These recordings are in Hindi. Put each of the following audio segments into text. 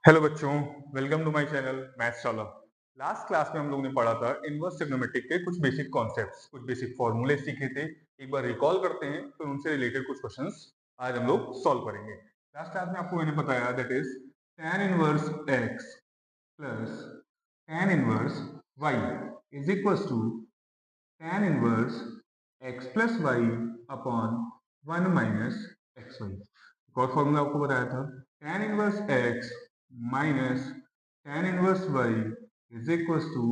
हेलो बच्चों, welcome to my channel maths Shala. Last class में हम लोगों ने पढ़ा था इनवर्स ट्रिग्नोमेट्रिक के कुछ बेसिक कॉन्सेप्ट्स, कुछ बेसिक फॉर्मूले सीखे थे। एक बार रिकॉल करते हैं, फिर उनसे रिलेटेड कुछ क्वेश्चंस आज हम लोग सॉल्व करेंगे। लास्ट क्लास में आपको मैंने बताया that is tan inverse x plus tan inverse y is equals to tan inverse x plus y upon 1 minus x y. एक और फॉर्मूला आपको बताया था, tan inverse x minus tan inverse y is equals to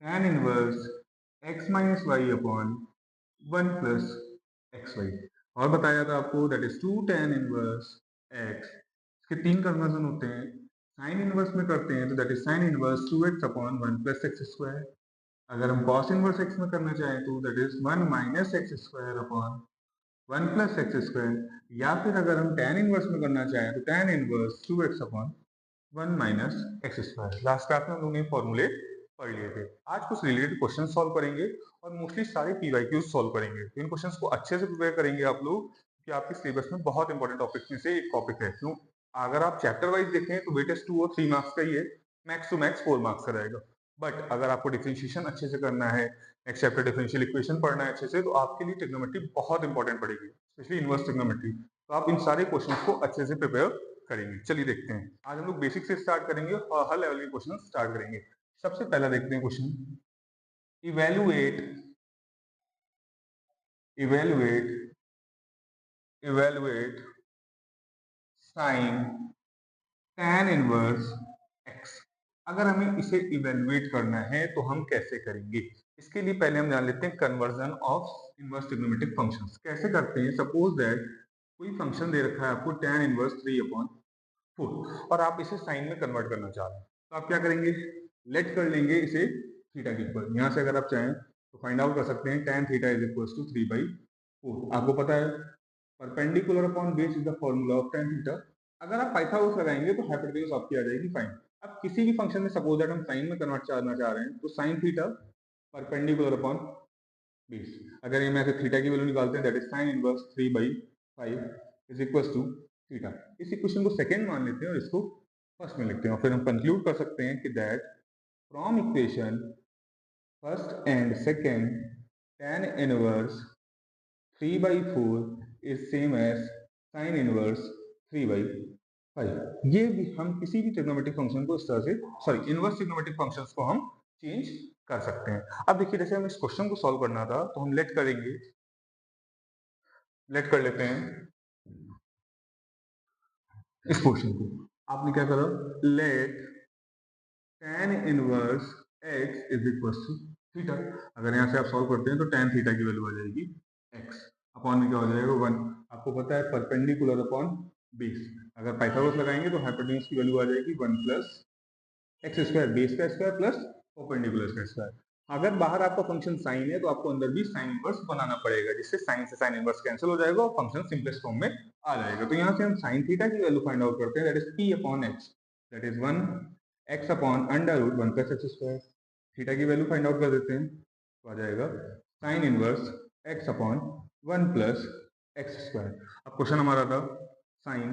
tan inverse x minus y upon 1 plus x y. और बताया था आपको that is 2 tan inverse x। इसके तीन कन्वर्जन होते हैं। साइन इनवर्स में करते हैं तो that is sine inverse 2x upon 1 plus x square. अगर हम cos इनवर्स x में करना चाहें तो that is 1 minus x square upon 1 plus x square, या फिर अगर हम tan इनवर्स में करना चाहें तो tan inverse 2x upon 1 minus x square. Last class में हम लोगों ने फॉर्मूले पढ़ लिए थे। आज कुछ रिलेटेड क्वेश्चन सॉल्व करेंगे और मोस्टली सारे पीवाईक्यूज सॉल्व करेंगे। तो इन क्वेश्चंस को अच्छे से प्रिपेयर करेंगे आप लोग, कि आपके सिलेबस में बहुत इंपॉर्टेंट टॉपिक में से एक टॉपिक है। क्यों? अगर आप चैप्टर वाइज देखें तो वेटेज 2 और 3 मार्क्स का ही है, मैक्स टू मैक्स 4 मार्क्स का रहेगा। बट अगर आपको डिफरेंशिएशन अच्छे से करना है, नेक्स्ट चैप्टर डिफरेंशियल इक्वेशन पढ़ना है अच्छे से, तो आपके लिए ट्रिग्नोमेट्री बहुत इंपॉर्टेंट पड़ेगी, स्पेशली इनवर्स ट्रिग्नोमेट्री। तो आप इन सारे क्वेश्चंस को अच्छे से प्रिपेयर करेंगे। चलिए देखते हैं। आज हम लोग बेसिक से स्टार्ट करेंगे और हर लेवल के क्वेश्चन स्टार्ट करेंगे। सबसे पहला देखते हैं question, evaluate evaluate evaluate sine tan inverse x। अगर हमें इसे इवेलुएट करना है तो हम कैसे करेंगे? इसके लिए पहले हम जान लेते हैं conversion of inverse trigonometric functions कैसे करते हैं। सपोज दैट कोई फंक्शन दे रखा है आपको tan इनवर्स 3/4 और आप इसे साइन में कन्वर्ट करना चाह रहे हैं, तो आप क्या करेंगे? लेट कर लेंगे इसे थीटा के ऊपर। यहाँ से अगर आप चाहें तो फाइंड आउट कर सकते हैं tan theta is equals to 3/4। आपको पता है perpendicular upon base is the formula of tan theta. अगर आप पाइथागोरस लगाएंगे तो हाइपोटेन्यूज आपकी आ जाएगी फाइन। अब किसी भी फंक्शन में सपोज दैट हम साइन में कन्वर्ट करना चाह रहे हैं तो sine theta perpendicular upon base. अगर ये मैं थीटा की वैल्यू निकालते हैं that is sine inverse 3/5 is equals to theta. इस इक्वेशन को सेकंड मान लेते हैं और इसको फर्स्ट में लिखते हैं, और फिर हम कंक्लूड कर सकते हैं कि that from equation first and second tan inverse 3/4 is same as sine inverse 3/5। ये भी हम किसी भी ट्रिग्नोमेट्रिक फंक्शन को इस तरह से, सॉरी इनवर्स ट्रिग्नोमेट्रिक फंक्शंस को हम चेंज कर सकते हैं। अब देखिए, जैसे हम इस क्वेश्चन को सॉल्व करना था तो हम लेट करेंगे, लेट कर लेते हैं इस क्वेश्चन को। आपने क्या करा? Let tan inverse x is equal to theta. अगर यहाँ से आप सॉल्व करते हैं तो tan थीटा की वैल्यू आ जाएगी x अपॉन में क्या हो जाएगा 1। आपको पता है परपेंडिकुलर अपॉन बेस। अगर पाइथागोरस लगाएंगे तो हाइपोटेन्यूज की वैल्यू आ जाएगी 1 प्लस एक्स स्क्वायर, बेस का स्क्वायर प्लस परपेंडिकुलर का स्क्वायर। अगर बाहर आपका फंक्शन साइन है तो आपको अंदर भी साइन इनवर्स बनाना पड़ेगा, जिससे साइन से साइन इनवर्स कैंसिल हो जाएगा और फंक्शन सिंपलेस्ट फॉर्म में आ जाएगा। तो यहाँ से हम साइन थीटा की वैल्यू फाइंड आउट करते हैं, that is p upon x, that is 1 x upon under root 1 plus x square. Theta की वैल्यू फाइंड आउट कर देते हैं तो आ जाएगा sine inverse x upon 1 plus x square. अब क्वेश्चन हमारा था साइन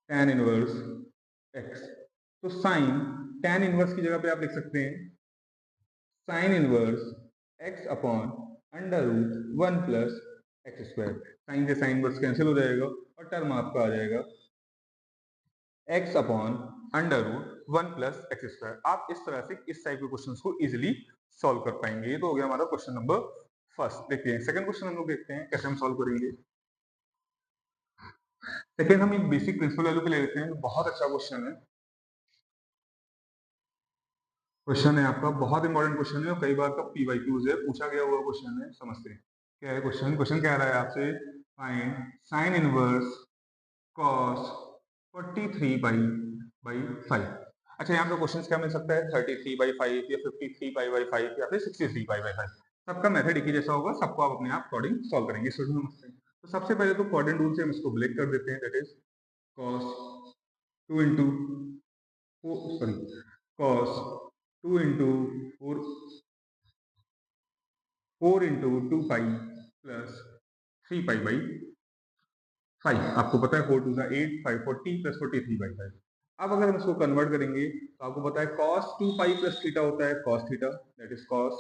tan इनवर्स x, तो साइन tan इनवर्स की जगह पे आप लिख सकते हैं sine inverse x upon under root 1 plus x square. Sine से साइन इनवर्स कैंसिल हो जाएगा और टर्म आपका आ जाएगा x upon under root 1 plus x square. आप इस तरह से इस टाइप के क्वेश्चंस को इजीली सॉल्व कर पाएंगे। ये तो हो गया हमारा क्वेश्चन नंबर फर्स्ट। देखते हैं सेकंड क्वेश्चन हम लोग देखते हैं कैसे हम सॉल्व करेंगे। सेकंड हम एक बेसिक प्रिंसिपल वैल्यू पे ले लेते हैं, बहुत अच्छा क्वेश्चन है। क्वेश्चन है आपका बहुत इंपॉर्टेंट क्वेश्चन है और कई बार का पीवाईक्यूज है, पूछा गया हुआ क्वेश्चन है। समझते हैं क्या है क्वेश्चन। क्वेश्चन कह रहा है आपसे फाइंड साइन इनवर्स कॉस 43 पाई/5। अच्छा, यहाँ पे क्वेश्चन क्या मिल सकता है? 33/5 या 53 पाई/5 या फिर 63 पाई/5। सबका मेथड एक ही जैसा होगा, सबको आप अपने आप अकॉर्डिंग सॉल्व करेंगे। समझते हैं। तो सबसे पहले तो क्वाड्रेंट रूल से हम इसको ब्रेक कर देते हैं, that is cos 2 into sorry cos 2 into 4 into 2 pi plus 3 पाई/5। आपको पता है 4 2 8, 5 40 प्लस 43/5। अब अगर हम इसको कन्वर्ट करेंगे तो आपको पता है cos 2 पाई प्लस थीटा होता है cos theta, that is cos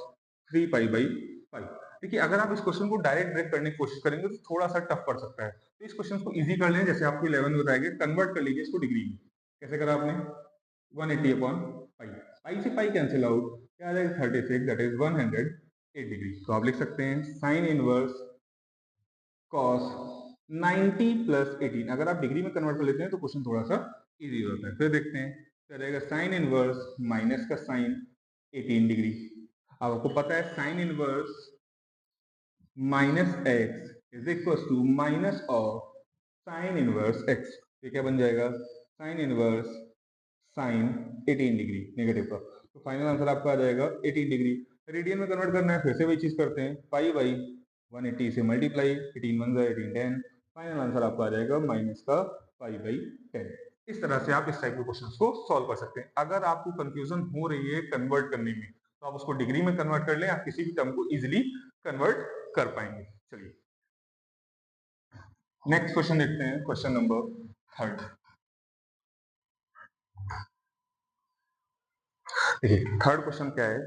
3 pi by pi. देखिए अगर आप इस क्वेश्चन को डायरेक्ट ब्रेक करने की कोशिश करेंगे तो थोड़ा सा टफ पड़ सकता है, तो इस क्वेश्चन को इजी कर लें, जैसे आपको 11 में बताएंगे, कन्वर्ट कर लीजिए इसको डिग्री में। कैसे करा आपने? 180 अपॉन पाई, पाई से पाई कैंसिल आउट, क्या आ जाएगा 36, दैट इज 108 डिग्री। तो आप लिख सकते हैं साइन इनवर्स cos 90 प्लस 18। अगर आप डिग्री में कन्वर्ट कर लेते हैं तो क्वेश्चन थोड़ा सा इजी हो जाता है। फिर देखते हैं क्या रहेगा, साइन इनवर्स माइनस का साइन 18 डिग्री। अब आपको पता है sine inverse minus x is equal to minus of sine inverse x. ये क्या बन जाएगा, sine inverse sine 18 degree negative का। तो फाइनल आंसर आपका आ जाएगा 18 डिग्री। रेडियन में कन्वर्ट करना है, फिर से वही चीज करते हैं, पाई बाई 180 से मल्टीप्लाई, 18 1 18 10, फाइनल आंसर आपका आ जाएगा माइनस का पाई बाई 10। इस तरह से आप इस टाइप के क्वेश्चंस को सॉल्व कर सकते हैं। अगर आपको कंफ्यूजन हो रही है कन्वर्ट करने में तो आप उसको डिग्री में कन्वर्ट कर लें, आप किसी भी टर्म को इजिली कन्वर्ट कर पाएंगे। चलिए नेक्स्ट क्वेश्चन देखते हैं, क्वेश्चन नंबर थर्ड। देखिए थर्ड क्वेश्चन क्या है,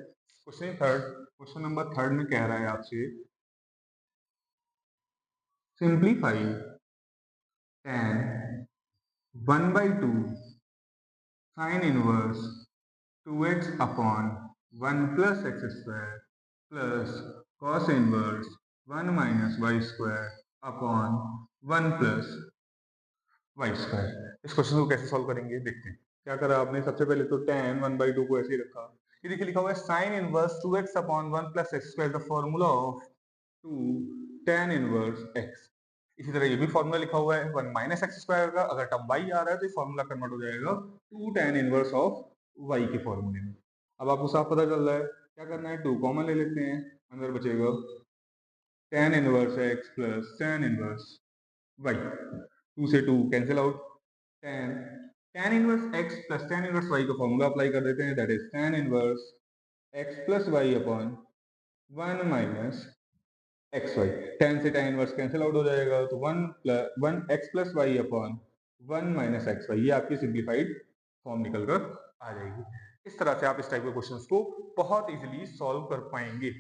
क्वेश्चन नंबर थर्ड में कह रहा है आपसे simplify tan 1/2 sine inverse 2x upon 1 plus x square plus cos inverse 1 minus y square upon 1 plus y square. इस क्वेश्चन को कैसे सॉल्व करेंगे देखते हैं। क्या करा आपने, सबसे पहले तो tan 1/2 को ऐसे ही रखा। ये देखिए लिखा हुआ है sine inverse 2x upon 1 plus x square, the formula of 2 tan inverse x। इसी तरह ये भी फॉर्मूला लिखा हुआ है 1 माइनस एक्स स्क्वायर का, अगर टर्म y आ रहा है तो ये फॉर्मूला कन्वर्ट हो जाएगा 2 tan इनवर्स ऑफ y के फॉर्मूले में। अब आपको साफ पता चल रहा है, क्या करना है, 2 कॉमन ले लेते हैं, अंदर बचेगा tan inverse x plus tan inverse y, 2 से 2 cancel out, tan tan inverse x plus tan inverse y का फॉर्मूला अप्लाई कर देते हैं, that is tan inverse x plus y upon 1 minus x y. tan से tan इनवर्स कैंसिल आउट हो जाएगा, तो 1 x plus y upon 1 minus x y, ये आपकी सिंप्लीफाइड फॉर्म निकल कर आ जाएगी। इस तरह से आप इस टाइप के क्वेश्चंस को बहुत इजीली सॉल्व कर पाएंगे।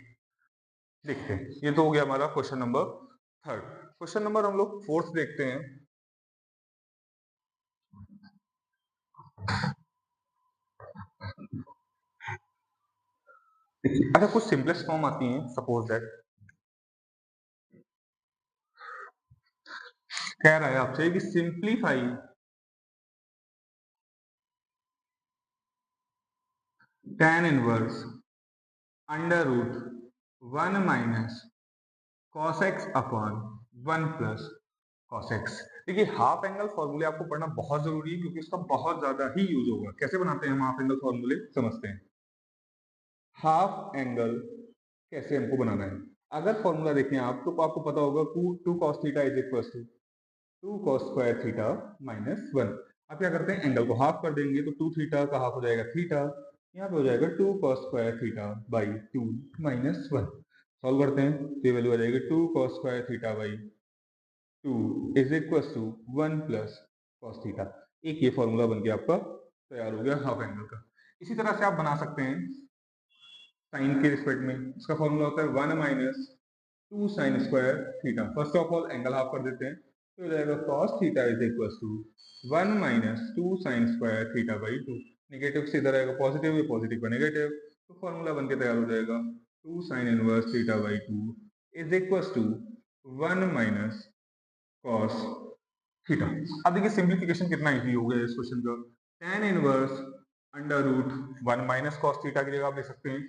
देखते हैं, ये तो हो गया हमारा question number third. Question number हम लोग फोर्थ देखते हैं। अच्छा कुछ सिंपलेस्ट फॉर्म आती हैं, सपोज दैट कह रहा है आपसे कि simplify tan inverse under root 1 minus cos x upon 1 plus cos x। देखिए हाफ एंगल फॉर्मूले आपको पढ़ना बहुत जरूरी है क्योंकि इसका बहुत ज्यादा ही यूज होगा। कैसे बनाते हैं हम हाफ एंगल फॉर्मूले, समझते हैं। हाफ एंगल कैसे हमको बनाना है, अगर फॉर्मूला देखें आप तो आपको पता होगा 2 cos theta is equal to 2 cos square theta minus 1। आप क्या करते हैं, एंगल को हाफ कर देंगे तो 2 थीटा का हाफ हो जाएगा थीटा, यहाँ पे हो जाएगा 2 cos square theta by 2 minus 1। Solve करते हैं तो ये वैल्यू आ जाएगी 2 cos square theta by 2 is equal to 1 plus cos theta. एक ये फॉर्मूला बन के आपका तैयार हो गया हाफ एंगल का। इसी तरह से आप बना सकते हैं साइन के रिस्पेक्ट में, इसका फॉर्मूला होता है 1 minus 2 sine square theta. First of all angle half कर देते हैं तो हो जाएगा cos theta is equal to 1 minus 2 sine square theta by 2। Negative से इधर आएगा पॉजिटिव, ये पॉजिटिव का नेगेटिव, तो फॉर्मूला बन के तैयार हो जाएगा 2 sine inverse theta by 2 is equal to 1 minus cos theta. अब देखिए सिंप्लीफिकेशन कितना इजी हो गया इस क्वेश्चन का। tan inverse under root 1 minus cos theta की जगह आप ले सकते हैं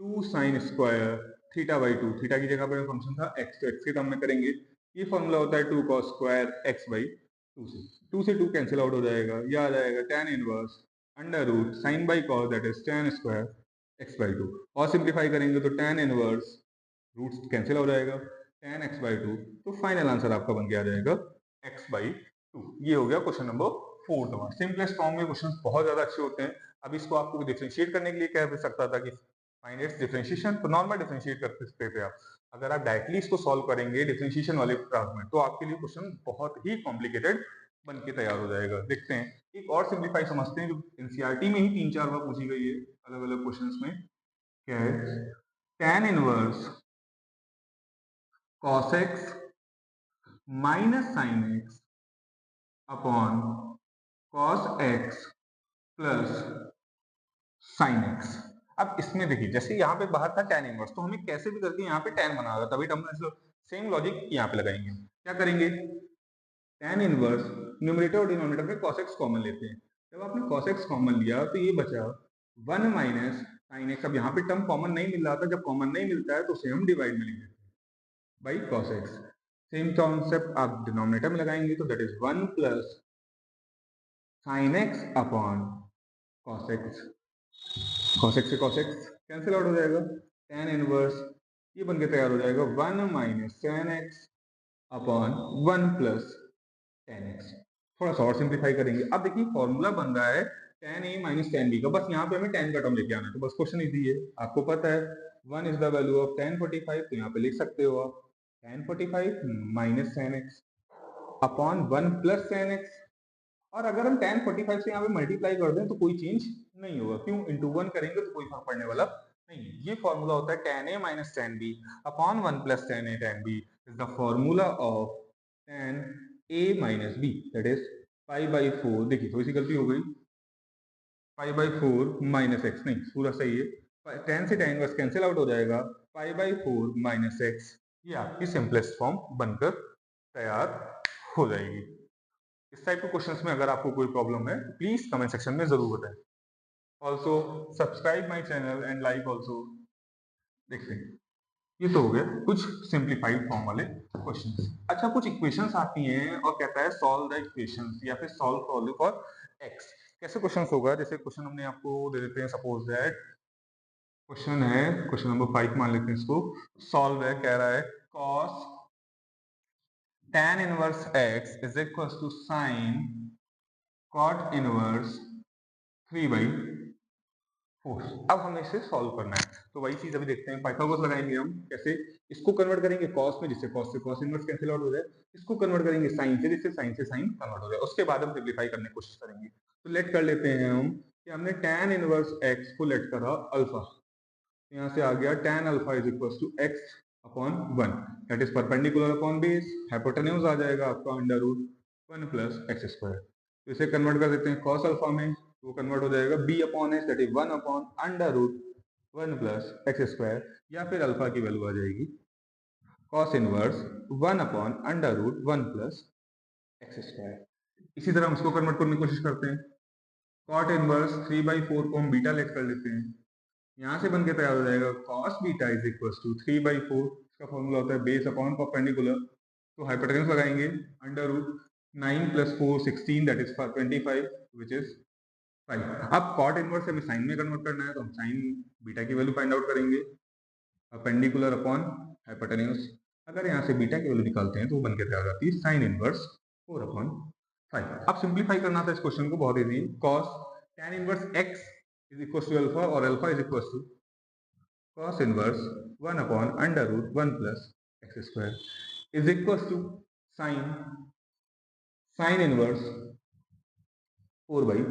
2 sine square theta by 2। Theta की जगह पर फंक्शन था x, तो x के टर्म में करेंगे, ये फॉर्मूला होता है 2 cos स्क्वायर x बाई 2 से 2 कैंसिल आउट हो जाएगा, यह आ जाएगा tan inverse under root sine by cos that is tan square x by 2। और सिंप्लीफाई करेंगे तो tan इनवर्स रूट कैंसिल हो जाएगा tan x बाई 2, तो फाइनल आंसर आपका बन के आ जाएगा x बाई 2। ये हो गया question number fourth one. Simplest form में क्वेश्चन बहुत ज्यादा अच्छे होते हैं। अब इसको आपको डिफरेंशिएट करने के लिए कह भी सकता था कि फाइंड इट्स डिफरेंशिएशन, तो नॉर्मल डिफरेंशिएट कर सकते थे आप। अगर आप डायरेक्टली इसको सॉल्व करेंगे डिफरेंशिएशन वाले क्लास में तो आपके लिए क्वेश्चन बहुत ही कॉम्प्लिकेटेड बन के तैयार हो जाएगा। देखते हैं एक और सिंप्लीफाई समझते हैं जो एनसीईआरटी में ही 3-4 बार पूछी गई है अलग अलग क्वेश्चंस में। क्या है? tan inverse cos x minus sine x upon cos x plus sine x। अब इसमें देखिए जैसे यहाँ पे बाहर था tan इनवर्स, तो हमें कैसे भी करके यहाँ पे tan बना होगा, तभी हम सेम लॉजिक यहाँ पे लगाएंगे। क्या करेंगे? tan इनवर्स न्यूमरेटर और डिनोमिनेटर में cos x कॉमन लेते हैं। जब आपने cos x कॉमन लिया तो ये बचा 1 माइनस साइन x। अब यहाँ पे टर्म कॉमन नहीं मिल रहा था, जब कॉमन नहीं मिलता है तो उसे हम डिवाइड में लिख देते हैं by cos x। Same concept आप डिनोमिनेटर में लगाएंगे तो that is 1 plus sine x upon cos x। cos x से cos x कैंसिल आउट हो जाएगा। tan इनवर्स ये बन के तैयार हो जाएगा 1 minus tan x upon 1 plus tan x। थोड़ा सा और सिंप्लीफाई करेंगे। अब देखिए फॉर्मूला बन रहा है tan a minus tan b का, बस यहाँ पे हमें tan का टर्म लेके आना है, तो बस क्वेश्चन इजी है। आपको पता है 1 is the value of tan 45, तो यहाँ पे लिख सकते हो आप tan 45 minus tan x upon 1 plus tan x। और अगर हम tan 45 से यहाँ पे मल्टीप्लाई कर दें तो कोई चेंज नहीं होगा, क्यों? इंटू 1 करेंगे तो कोई फर्क पड़ने वाला नहीं है। ये फॉर्मूला होता है tan a minus tan b upon 1 plus tan a tan b is the formula of tan a minus b, that is 5/4। देखिए थोड़ी सी गलती हो गई, 5/4 माइनस एक्स नहीं, पूरा सही है। tan से tan इनवर्स कैंसिल आउट हो जाएगा, 5/4 माइनस एक्स। ये आपकी सिंपलेस्ट फॉर्म बनकर तैयार हो जाएगी। इस टाइप के क्वेश्चंस में अगर आपको कोई प्रॉब्लम है प्लीज कमेंट सेक्शन में जरूर बताएं। Also subscribe my channel and like also. देखते हैं, ये तो हो गया कुछ सिंप्लीफाइड फॉर्म वाले क्वेश्चंस। अच्छा, कुछ इक्वेशंस आती हैं और कहता है सॉल्व द इक्वेशंस या फिर सॉल्व वैल्यू फॉर एक्स। कैसे क्वेश्चंस होगा? जैसे क्वेश्चन हमने आपको दे देते हैं, सपोज दैट क्वेश्चन है, क्वेश्चन नंबर 5 मान लेते हैं इसको। सॉल्व है, कह रहा है cos tan inverse x is equal to sine cot inverse 3/4। अब हमें इसे सॉल्व करना है, तो वही चीज अभी देखते हैं। पाइथागोरस लगाएंगे हम कैसे। इसको कन्वर्ट करेंगे cos में, जिससे cos से cos इनवर्स कैंसिल आउट हो जाए। इसको कन्वर्ट करेंगे sin से, जिससे sin से sin कन्वर्ट हो जाए। उसके बाद हम सिंप्लीफाई करने की कोशिश करेंगे। तो लेट कर लेते हैं हम कि हमने tan इनवर्स x को लेट करा अल्फा, यहाँ से आ गया tan alpha is equal to x upon 1, that is perpendicular upon base. Hypotenuse आ जाएगा आपका under root 1 plus x square. तो इसे कन्वर्ट कर देते हैं cos अल्फा में, वो कन्वर्ट हो जाएगा b upon H, that is 1 upon under root 1 plus x square, या फिर अल्फा की वैल्यू आ जाएगी cos inverse 1 upon under root 1 plus x square. इसी तरह हम इसको कन्वर्ट करने की कोशिश करते हैं। cot इनवर्स 3/4 को हम बीटा लेट कर लेते हैं, यहाँ से बन के तैयार हो जाएगा cos beta is equal to 3/4। इसका फॉर्मूला होता है बेस अपॉन परपेंडिकुलर, तो हाइपोटेन्यूज लगाएंगे under root 9 plus 4 16, that is 25 which is 5। अब cot इनवर्स से हमें साइन में कन्वर्ट करना है, तो हम साइन बीटा की वैल्यू फाइंड आउट करेंगे परपेंडिकुलर अपॉन हाइपोटेन्यूज। अगर यहाँ से बीटा की वैल्यू निकालते हैं तो वो बन के तैयार हो जाती है साइन इनवर्स 4/5। अब सिंप्लीफाई करना था इस क्वेश्चन को, बहुत easy. cos tan inverse x is equal to alpha, और alpha is equal to cos inverse 1 upon under root 1 plus x square is equal to sine inverse 4/5।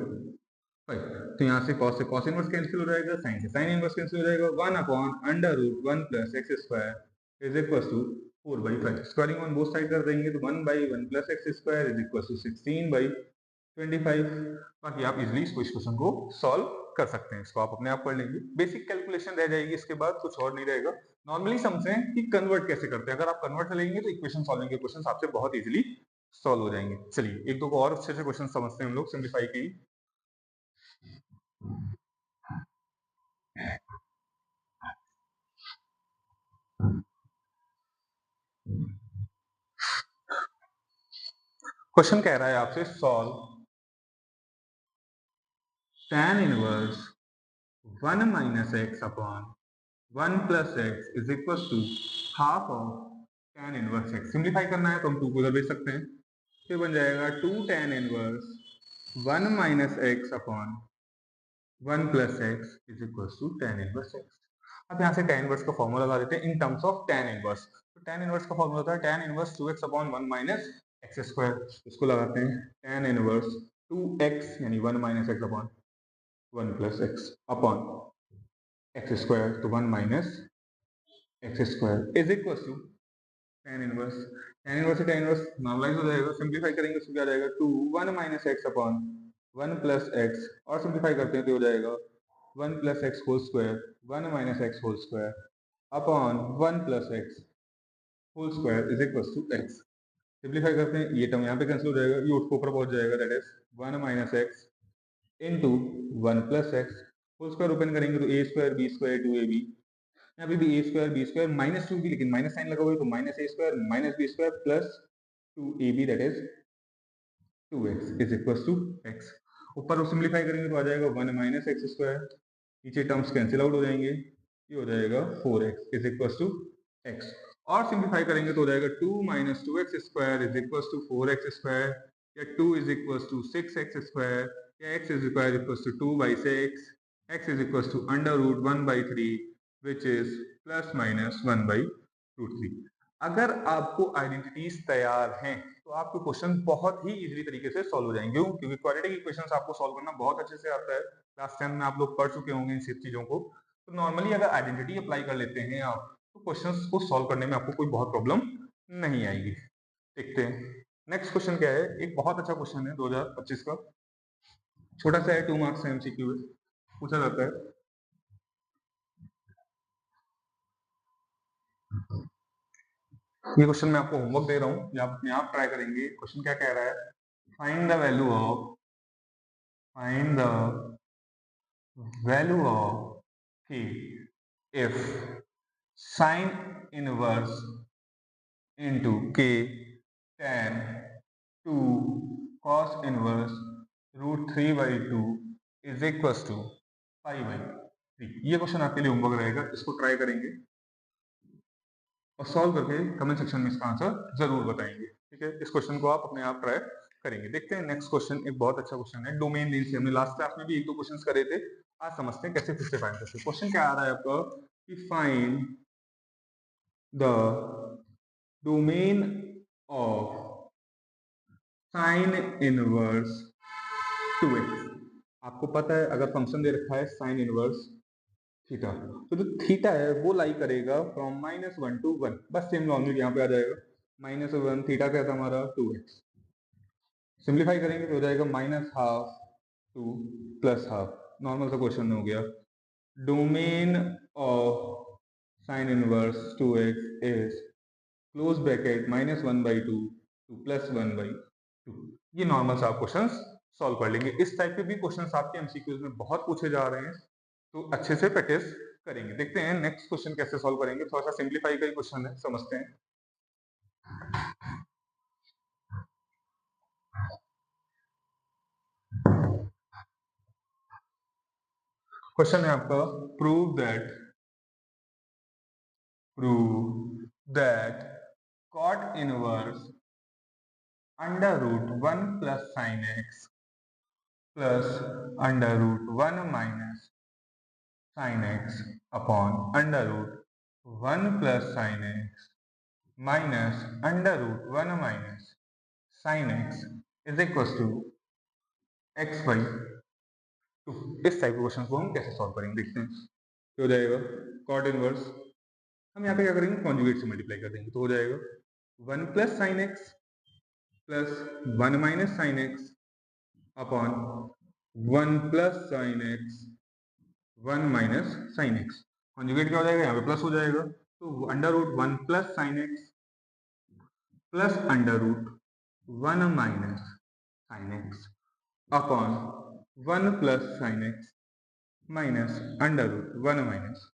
तो यहाँ से cos इनवर्स कैंसिल हो जाएगा, साइन से साइन इनवर्स कैंसिल हो जाएगा, 1 upon under root 1 plus x square is equal to 4/5। Squaring on both side कर देंगे तो 1/1 plus x square is equal to 16/25। बाकी आप इजिली इस क्वेश्चन को सॉल्व कर सकते हैं, इसको आप अपने आप कर लेंगे। बेसिक कैलकुलेशन रह जाएगी, इसके बाद कुछ और नहीं रहेगा। नॉर्मली समझें कि कन्वर्ट कैसे करते हैं। अगर आप कन्वर्ट चलेंगे तो इक्वेशन सॉल्विंग के क्वेश्चन आपसे बहुत इजीली सॉल्व हो जाएंगे। चलिए एक दो को और अच्छे से क्वेश्चन समझते हैं हम लोग सिंप्लीफाई की। क्वेश्चन कह रहा है आपसे solve tan inverse 1 minus x upon 1 plus x is equal to half of tan inverse x. Simplify करना है तो हम 2 को उधर भेज सकते हैं, फिर बन जाएगा 2 tan inverse 1 minus x upon 1 plus x is equal to tan inverse x. अब यहाँ से tan इनवर्स का फॉर्मूला लगा देते हैं in terms of tan inverse. तो tan इनवर्स का फॉर्मूला था tan inverse 2x upon 1 minus x square, इसको लगाते हैं tan इनवर्स 2x यानी 1 minus x upon 1 plus x upon x square, तो 1 minus x square is equal to tan inverse, से tan इनवर्स नॉर्मलाइज हो जाएगा, सिंप्लीफाई करेंगे तो क्या आ जाएगा 2 1 minus x upon 1 plus x, और सिंप्लीफाई करते हैं तो हो जाएगा 1 plus x whole square 1 minus x whole square upon 1 plus x whole square is equal to x. Simplify करते हैं, ये टर्म यहाँ पे कैंसिल हो जाएगा, ये उसके ऊपर पहुंच जाएगा, that is 1 minus x into 1 plus x whole square, open करेंगे तो ए स्क्वायर बी स्क्वायर 2ab, यहाँ पे भी A square B square minus 2b, लेकिन माइनस साइन लगा हुआ है तो minus A square minus B square plus 2ab that is 2x is equal to x। ऊपर सिंप्लीफाई करेंगे तो आ जाएगा 1 माइनस एक्स स्क्वायर, नीचे टर्म्स कैंसिल आउट हो जाएंगे, ये हो जाएगा 4x is equal to x, और सिंप्लीफाई करेंगे तो हो जाएगा 2 minus 2x square is equal to 4x square, या 2 is equal to 6x square, या x is equal to 2 by 6, x is equal to under root 1 by 3 which is plus minus 1 by root 3। अगर आपको आइडेंटिटीज तैयार हैं तो आपके क्वेश्चन बहुत ही इजीली तरीके से सॉल्व हो जाएंगे, क्योंकि क्वाड्रेटिक इक्वेशंस आपको सॉल्व करना बहुत अच्छे से आता है, क्लास 10 में आप लोग पढ़ चुके होंगे इन सब चीजों को, तो नॉर्मली अगर आइडेंटिटी अप्लाई कर लेते हैं आप तो क्वेश्चंस को सॉल्व करने में आपको कोई बहुत प्रॉब्लम नहीं आएगी। देखते हैं नेक्स्ट क्वेश्चन क्या है, एक बहुत अच्छा क्वेश्चन है 2025 का, छोटा सा है, 2 मार्क्स का एमसीक्यू है, पूछा जाता है ये क्वेश्चन मैं आपको होमवर्क दे रहा हूँ, या आप अपने आप ट्राई करेंगे। क्वेश्चन क्या कह रहा है, find the value of k if sin inverse into k tan 2 cos inverse root 3 by 2 is equals to pi by 3। ये क्वेश्चन आपके लिए होमवर्क रहेगा, इसको ट्राई करेंगे और सॉल्व करके कमेंट सेक्शन में इसका आंसर जरूर बताएंगे। ठीक है, इस क्वेश्चन को आप अपने आप ट्राई करेंगे। देखते हैं नेक्स्ट क्वेश्चन, एक बहुत अच्छा क्वेश्चन है, डोमेन रेंज से हमने लास्ट क्लास में भी 1-2 क्वेश्चंस करे थे, आज समझते हैं कैसे फिर से फाइंड करते हैं। क्वेश्चन क्या आ रहा है आपका कि find the domain of sine inverse 2x। आपको पता है अगर फंक्शन दे रखा है साइन इनवर्स थीटा, तो जो थीटा है वो लाई करेगा फ्रॉम -1 to 1, बस सेम लॉजिक यहाँ पे आ जाएगा, -1 थीटा क्या था हमारा 2x, सिंप्लीफाई करेंगे तो हो जाएगा -12 टू +12, नॉर्मल सा क्वेश्चन हो गया। Domain of sine inverse 2x is close bracket -1/2 to +1/2। ये नॉर्मल सा आप क्वेश्चन सॉल्व कर लेंगे। इस टाइप के भी क्वेश्चंस आपके एमसीक्यूज में बहुत पूछे जा रहे हैं, तो अच्छे से प्रैक्टिस करेंगे। देखते हैं नेक्स्ट क्वेश्चन कैसे सॉल्व करेंगे, थोड़ा सा सिंप्लीफाई का ही क्वेश्चन है, समझते हैं। क्वेश्चन है आपका prove that cot inverse under root 1 plus sine x plus under root 1 minus sine x upon under root 1 plus sine x minus under root 1 minus sine x is equal to x by 2। इस टाइप के क्वेश्चन को हम कैसे सॉल्व करेंगे, देखते हैं। तो हो जाएगा कॉट इनवर्स, हम यहाँ पे क्या करेंगे, कॉन्जुगेट से मल्टीप्लाई कर देंगे, तो हो जाएगा 1 plus sine x plus 1 minus sine x upon 1 plus sine x 1 minus sine x. Conjugate क्या हो जाएगा, यहाँ पे प्लस हो जाएगा, तो under root 1 plus sine x plus under root 1 minus sine x upon 1 plus sine x minus under root 1 minus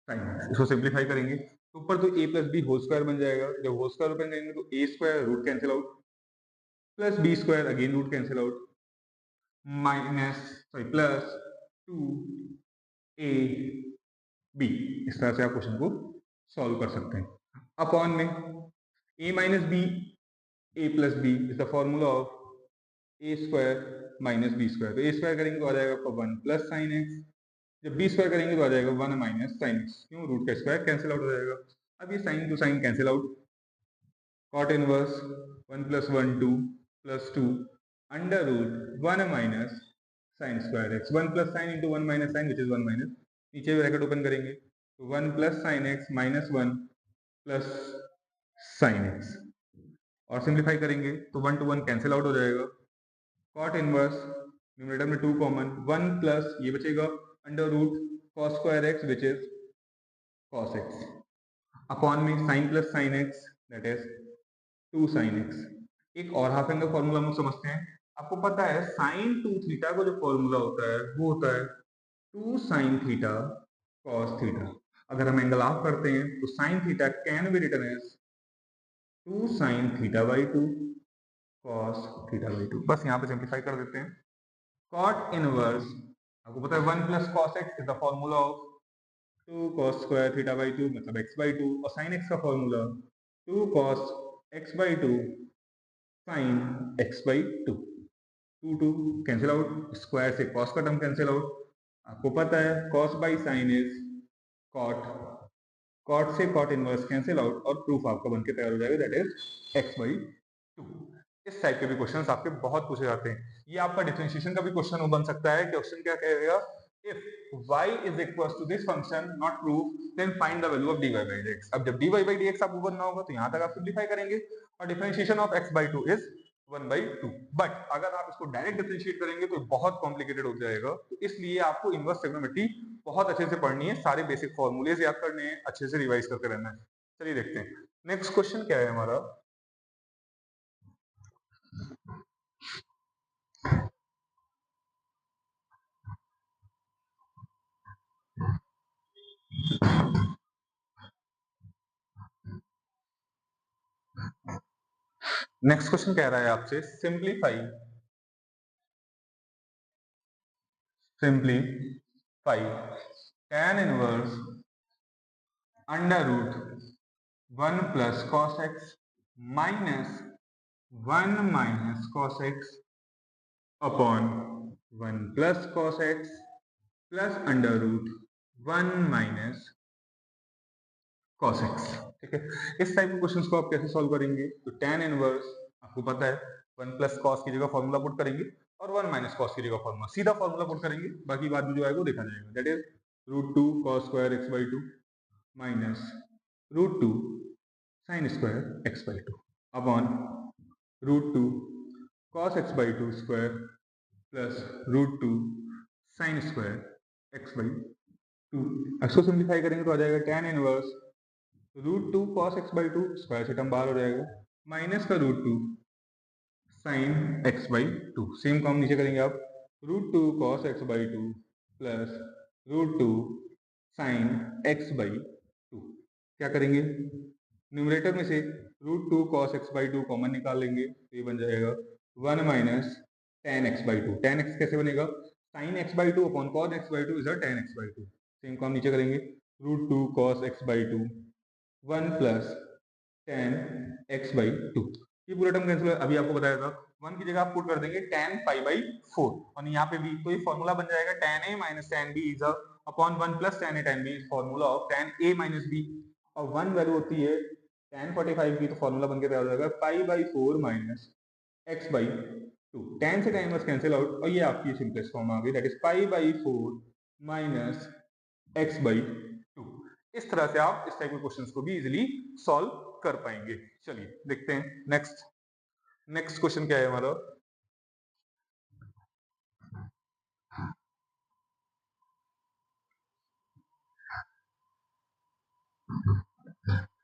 sine x. इसको सिंप्लीफाई करेंगे तो ऊपर तो a plus b whole square बन जाएगा, जब होल स्क्वायर ओपन करेंगे तो a square root cancel out plus b square again root cancel out plus 2ab। इस तरह से आप क्वेश्चन को सॉल्व कर सकते हैं। अपॉन में a minus b a plus b is the formula of a square minus B square, तो a स्क्वायर करेंगे तो आ जाएगा आपका 1 प्लस साइन एक्स, जब बी स्क्वायर करेंगे तो आ जाएगा 1 माइनस साइन एक्स, क्यों रूट का स्क्वायर कैंसिल आउट हो जाएगा। अब ये sine to sine cancel out, cot inverse 1 + 1 2 + 2 under root 1 minus sine square x, 1 plus sine into 1 minus sine which is 1 minus, नीचे ब्रैकेट ओपन करेंगे तो 1 plus sine x minus 1 plus sine x, और सिंप्लीफाई करेंगे तो 1 to 1 कैंसिल आउट हो जाएगा। कॉट इनवर्स न्यूमरेटर में 2 कॉमन, 1 प्लस ये बचेगा under root cos square x which is cos x, upon में sine plus sine x that is 2 sine x. एक और हाफ एंगल फॉर्मूला हम समझते हैं। आपको पता है साइन 2 थीटा का जो फॉर्मूला होता है वो होता है 2 साइन थीटा कॉस थीटा। अगर हम एंगल ऑफ करते हैं तो sine theta can be written as 2 sine theta by 2 cos theta by 2। बस यहाँ पे सिंप्लीफाई कर देते हैं। कॉट इनवर्स आपको पता है 1 plus cos x is the formula of 2 cos square theta by 2 मतलब x बाई 2, और साइन एक्स का formula 2 cos x by 2 sine x by 2, 2 cancel out, square से कॉस का टर्म कैंसिल आउट। आपको पता है cos by sine is cot, cot से कॉट इनवर्स कैंसिल आउट और प्रूफ आपका बनके तैयार हो जाएगा दैट इज x बाई 2। इस टाइप के भी क्वेश्चंस आपके बहुत पूछे जाते हैं। ये आपका डिफरेंशिएशन का भी क्वेश्चन बन सकता है। क्वेश्चन क्या कहेगा, if y is equals to this function not proof then find the value of dy by dx। अब जब dy by dx आपको बनना होगा तो यहाँ तक आप सिंप्लीफाई करेंगे और differentiation of x by 2 is 1/2। But अगर आप इसको डायरेक्ट डिफरेंशिएट करेंगे तो बहुत कॉम्प्लिकेटेड हो जाएगा, तो इसलिए आपको इनवर्स ट्रिग्नोमेट्री बहुत अच्छे से पढ़नी है, सारे बेसिक फॉर्मूलेज याद करने हैं, अच्छे से रिवाइज करते रहना है। चलिए देखते हैं नेक्स्ट क्वेश्चन क्या है हमारा। नेक्स्ट क्वेश्चन कह रहा है आपसे simplify tan inverse under root 1 plus cos x minus 1 minus cos x upon 1 plus cos x plus under root 1 minus cos x. ठीक है, इस टाइप के क्वेश्चंस को आप कैसे सॉल्व करेंगे, तो tan इनवर्स आपको पता है 1 प्लस कॉस की जगह फॉर्मूला पुट करेंगे और 1 माइनस कॉस की जगह फॉर्मूला, सीधा फॉर्मूला पुट करेंगे, बाकी बाद में जो आएगा वो देखा जाएगा। That is √2 cos square x by 2 minus √2 sine square x by 2 upon √2 cos x by 2 square plus √2 sine square x by 2। इसको सिंप्लीफाई करेंगे तो आ जाएगा tan inverse √2 cos x by 2 square से टर्म बाहर हो जाएगा माइनस का √2 साइन x बाई 2, सेम काम नीचे करेंगे आप √2 cos x by 2 plus √2 sine x by 2। क्या करेंगे, न्यूमरेटर में से √2 cos x बाई 2 कॉमन निकाल लेंगे तो ये बन जाएगा 1 minus tan x by 2। tan x कैसे बनेगा, sine x by 2 upon cos x by 2 is tan x by 2। Same काम नीचे करेंगे √2 cos x by 2 1 plus tan x by 2, ये पूरा टर्म कैंसिल। अभी आपको बताया था 1 की जगह आप पुट कर देंगे tan पाई बाई 4 और यहाँ पे भी तो ये फॉर्मूला बन जाएगा tan a minus tan b is upon 1 plus tan a tan b is formula of tan a minus b, और 1 वैल्यू होती है tan 45 की, तो फॉर्मूला बन के तैयार हो जाएगा pi by 4 minus x by 2। tan से tan इनवर्स कैंसिल आउट और ये आपकी सिंपलेस्ट फॉर्म आ गई that is pi by 4 minus x by 2। इस तरह से आप इस टाइप के क्वेश्चंस को भी इजीली सॉल्व कर पाएंगे। चलिए देखते हैं नेक्स्ट क्वेश्चन क्या है हमारा।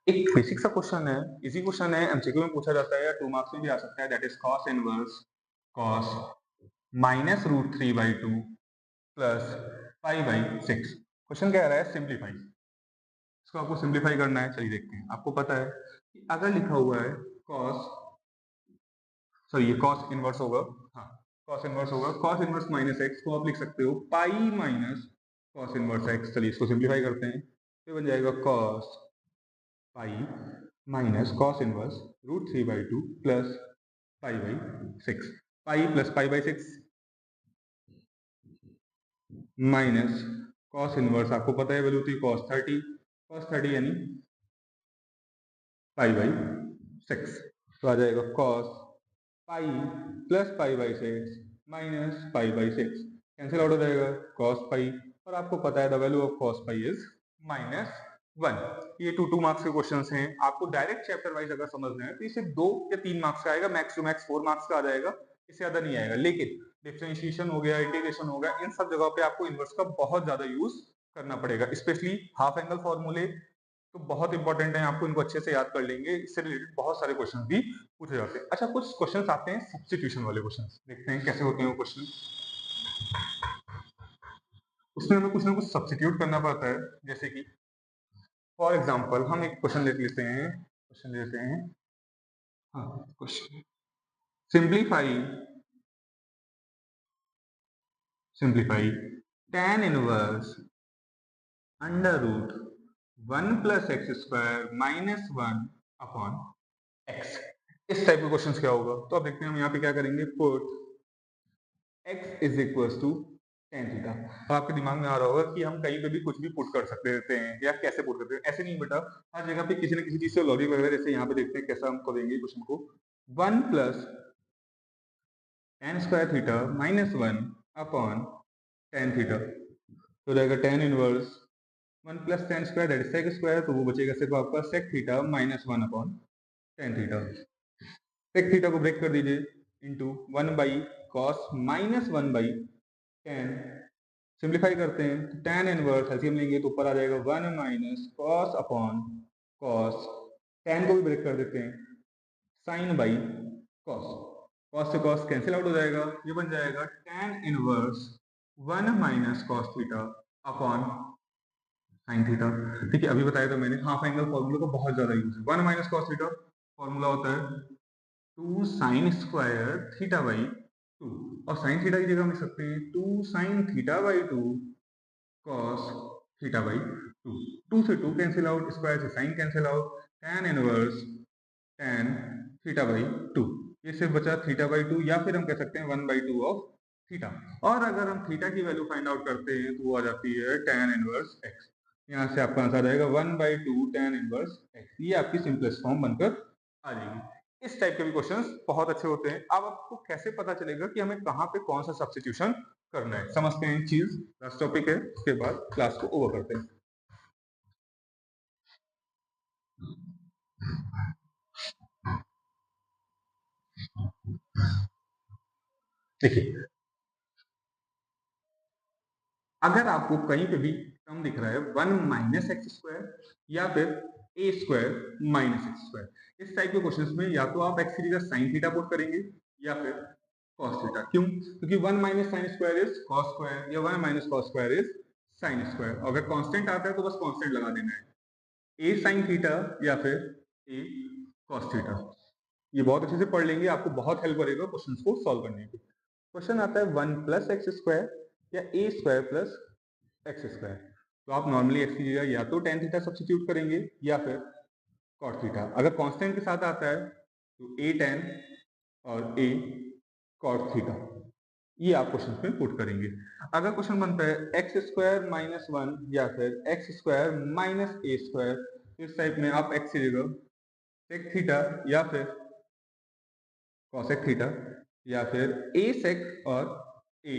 एक बेसिक सा क्वेश्चन है, इजी क्वेश्चन है, एमसीक्यू में पूछा जाता है या 2 मार्क्स में भी आ सकता है। That is cos inverse cos minus √3 by 2 plus pi by 6। Question क्या आ रहा है, सिंप्लीफाई, इसको आपको सिंप्लीफाई करना है। चलिए देखते हैं। आपको पता है कि अगर लिखा हुआ है cos, सॉरी ये cos इनवर्स होगा, हाँ cos इनवर्स होगा, cos इनवर्स माइनस एक्स को आप लिख सकते हो pi minus cos inverse x. चलिए इसको सिंप्लीफाई करते हैं तो बन जाएगा cos pi minus cos inverse √3 by 2 plus pi by 6, pi plus pi by 6 minus cos inverse आपको पता है वैल्यू थी cos 30 यानी पाई बाई 6, तो आ जाएगा cos pi plus pi by 6 minus pi by 6, cancel out हो जाएगा cos पाई, और आपको पता है the value of cos pi is -1। ये 2 मार्क्स के क्वेश्चंस हैं। आपको डायरेक्ट चैप्टर वाइज अगर समझना है तो इसे 2 या 3 मार्क्स का आएगा, मैक्स टू मैक्स 4 मार्क्स का आ जाएगा, इससे ज्यादा नहीं आएगा। लेकिन डिफरेंशिएशन हो गया, इंटीग्रेशन हो गया, इन सब जगह पे आपको इनवर्स का बहुत ज्यादा यूज करना पड़ेगा, स्पेशली हाफ एंगल फॉर्मूले तो बहुत इंपॉर्टेंट है, आपको इनको अच्छे से याद कर लेंगे, इससे रिलेटेड बहुत सारे क्वेश्चन भी पूछे जाते हैं। अच्छा, कुछ क्वेश्चन आते हैं सब्स्टिट्यूशन वाले क्वेश्चन, देखते हैं कैसे होते हैं वो क्वेश्चन। उसमें हमें कुछ ना कुछ सब्स्टिट्यूट करना पड़ता है, जैसे कि फॉर एग्जाम्पल हम एक क्वेश्चन देख लेते हैं, क्वेश्चन देते हैं, हाँ question, simplify simplify tan inverse under root 1 plus x square minus 1 upon x. इस टाइप के क्वेश्चंस क्या होगा, तो अब देखते हैं हम यहाँ पे क्या करेंगे, put x is equal to tan theta. तो आपके दिमाग में आ रहा होगा कि हम कहीं पे भी कुछ भी पुट कर सकते रहते हैं, या कैसे पुट करते हैं, ऐसे नहीं बेटा, हर जगह पे किसी न किसी चीज से लॉजिक वगैरह, जैसे यहाँ पे देखते हैं कैसा हम करेंगे क्वेश्चन को, 1 plus tan square theta minus 1 upon tan theta, तो रहेगा tan inverse 1 plus tan square that is sec square, तो वो बचेगा सिर्फ आपका sec theta minus 1 upon tan theta. Sec theta को ब्रेक कर दीजिए into 1 by cos minus 1 by tan, simplify करते हैं तो tan इनवर्स एलसीएम लेंगे तो ऊपर आ जाएगा 1 minus cos upon cos, tan को भी ब्रेक कर देते हैं, साइन बाई कॉस, कॉस से कॉस कैंसिल आउट हो जाएगा, ये बन जाएगा tan inverse 1 minus cos theta upon sine theta. ठीक है, अभी बताया था मैंने हाफ एंगल फॉर्मूला को बहुत ज्यादा यूज है। 1 माइनस कॉस थीटा फॉर्मूला होता है 2 साइन स्क्वायर थीटा बाई 2, और साइन थीटा की जगह हम लिख सकते हैं 2 sine theta by 2 cos theta by 2, 2 से 2 कैंसिल आउट, स्क्वायर से sine cancel out, tan inverse tan theta by 2, ये सिर्फ बचा थीटा बाई 2, या फिर हम कह सकते हैं 1 बाई 2 ऑफ थीटा। और अगर हम थीटा की वैल्यू फाइंड आउट करते हैं तो वो आ जाती है tan इनवर्स x, यहाँ से आपका आंसर आएगा 1 बाई 2 tan इनवर्स x, ये आपकी सिंपलेस्ट फॉर्म बनकर आ जाएगी। इस टाइप के भी क्वेश्चंस बहुत अच्छे होते हैं। अब आपको कैसे पता चलेगा कि हमें कहाँ पे कौन सा सब्स्टिट्यूशन करना है, समझते हैं चीज, लास्ट टॉपिक है, उसके बाद क्लास को ओवर करते हैं। देखिए, अगर आपको कहीं पे भी टर्म दिख रहा है 1 माइनस एक्स स्क्वायर या फिर ए स्क्वायर माइनस एक्स स्क्वायर, इस टाइप के क्वेश्चंस में या तो आप एक्स की जगह साइन थीटा पुट करेंगे या फिर कॉस थीटा। क्यों? क्योंकि 1 minus sine square is cos square, या 1 minus cos square is sine square. अगर कांस्टेंट आता है तो बस कांस्टेंट लगा देना है, ए साइन थीटा या फिर ए कॉस थीटा। ये बहुत अच्छे से पढ़ लेंगे, आपको बहुत हेल्प करेगा क्वेश्चंस को सॉल्व करने में। क्वेश्चन आता है 1 प्लस एक्स स्क्वायर या ए स्क्वायर प्लस एक्स स्क्वायर, तो आप नॉर्मली एक्स की जगह या तो टेन थीटा सब्स्टिट्यूट करेंगे या फिर कॉट थीटा। अगर कांस्टेंट के साथ आता है तो ए टेन और ए कॉट थीटा, ये आप क्वेश्चन में पुट करेंगे। अगर क्वेश्चन बनता है एक्स स्क्वायर माइनस 1 या फिर x square minus A square, इस टाइप में आप एक्स की जगह सेक थीटा या फिर कॉसेक थीटा या फिर ए सेक और ए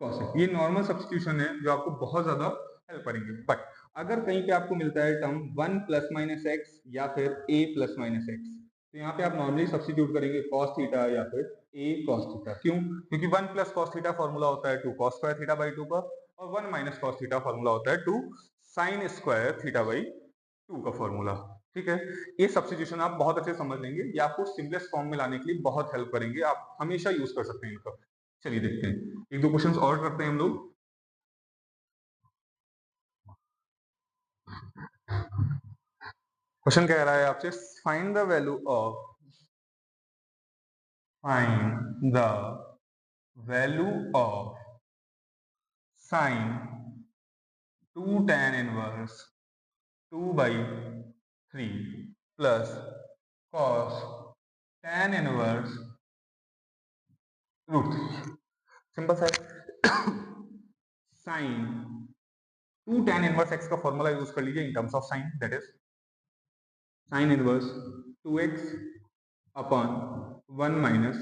कॉसेक, ये नॉर्मल सब्स्टिट्यूशन है जो आपको बहुत ज्यादा हेल्प करेंगे। बट अगर कहीं पे आपको मिलता है टर्म 1 प्लस माइनस एक्स या फिर ए प्लस माइनस एक्स, तो यहाँ पे आप नॉर्मली सब्स्टिट्यूट करेंगे कॉस थीटा या फिर ए कॉस थीटा। क्यों? क्योंकि 1 प्लस कॉस थीटा फॉर्मूला होता है 2 कॉस स्क्वायर थीटा बाई 2 का, और 1 माइनस कॉस थीटा फॉर्मूला होता है 2 साइन स्क्वायर थीटा बाई 2 का फॉर्मूला। ठीक है, ये सब्स्टिट्यूशन आप बहुत अच्छे समझ लेंगे, ये आपको सिंपलेस्ट फॉर्म में लाने के लिए बहुत हेल्प करेंगे, आप हमेशा यूज कर सकते हैं इनका। चलिए देखते हैं, एक दो क्वेश्चंस और करते हैं हम लोग। क्वेश्चन कह रहा है आपसे, find the value of find the value of sine 2 tan inverse 2 by 3 प्लस cos tan inverse root 3। Simple सा साइन 2 tan इनवर्स एक्स का फॉर्मूला यूज कर लीजिए in terms of sine, that is sine inverse 2x upon 1 minus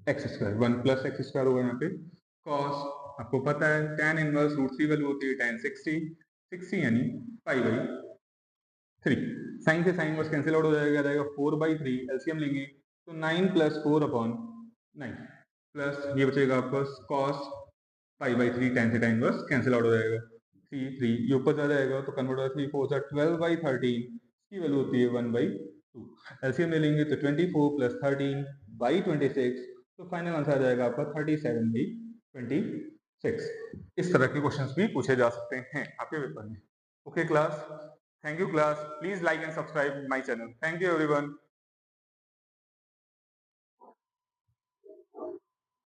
x square, 1 plus x square होगा यहाँ पे। कॉस आपको पता है tan इनवर्स रूट 3 वैल्यू होती है tan 60 यानी पाई बाई 3। साइन से साइन इनवर्स कैंसिल आउट हो जाएगा, रहेगा 4/3, एलसीएम लेंगे तो 9 प्लस 4 अपॉन 9 प्लस ये बचेगा आपका कॉस पाई बाई 3, tan से tan इनवर्स कैंसिल आउट हो जाएगा, 3 ये ऊपर जा जाएगा तो कन्वर्ट होगा 3 4 12/13, इसकी वैल्यू होती है 1/2। एलसीएम ले लेंगे तो 24 प्लस 13/26, तो फाइनल आंसर आ जाएगा आपका 37/26। इस तरह के क्वेश्चंस भी पूछे जा सकते हैं आपके पेपर में। Okay class, thank you class, please like and subscribe my channel. Thank you everyone.